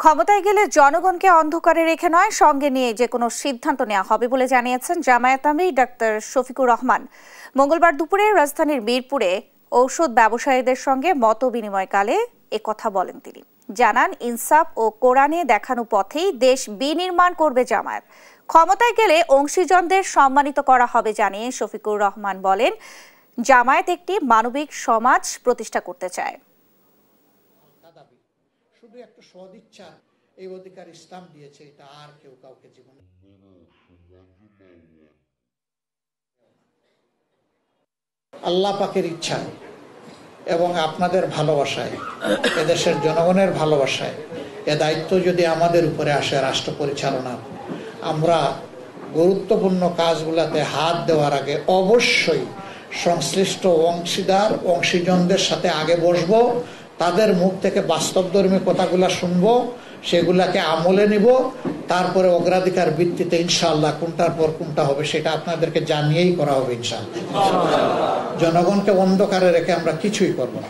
ক্ষমতায় গেলে জনগণকে অন্ধকারে রেখে নয়, সঙ্গে নিয়ে যে কোনো সিদ্ধান্ত নেওয়া হবে বলে জানিয়েছেন জামায়াত আমির ডাক্তার শফিকুর রহমান। মঙ্গলবার দুপুরে রাজধানীর মিরপুরে ঔষধ ব্যবসায়ীদের সঙ্গে মত বিনিময়কালে একথা বলেন তিনি। জানান, ইনসাফ ও কোরআনে দেখানো পথেই দেশ বিনির্মাণ করবে জামায়াত। ক্ষমতায় গেলে অংশীজনদের সম্মানিত করা হবে জানিয়ে শফিকুর রহমান বলেন, জামায়াত একটি মানবিক সমাজ প্রতিষ্ঠা করতে চায়। শুধু একটা সদিচ্ছা এই অধিকার ইসলাম দিয়েছে, এটা আর কেউ কাউকে জীবনে। আল্লাহ পাকের ইচ্ছা এবং আপনাদের ভালোবাসায়, এদেশের জনগণের ভালোবাসায় এ দায়িত্ব যদি আমাদের উপরে আসে রাষ্ট্র পরিচালনার, আমরা গুরুত্বপূর্ণ কাজগুলোতে হাত দেওয়ার আগে অবশ্যই সংশ্লিষ্ট অংশীজনদের সাথে আগে বসবো, তাদের মুখ থেকে বাস্তবধর্মী কথাগুলা শুনবো, সেগুলাকে আমলে নিব, তারপরে অগ্রাধিকার ভিত্তিতে ইনশাআল্লাহ কোনটার পর কোনটা হবে সেটা আপনাদেরকে জানিয়েই করা হবে ইনশাআল্লাহ। জনগণকে অন্ধকারে রেখে আমরা কিছুই করব না।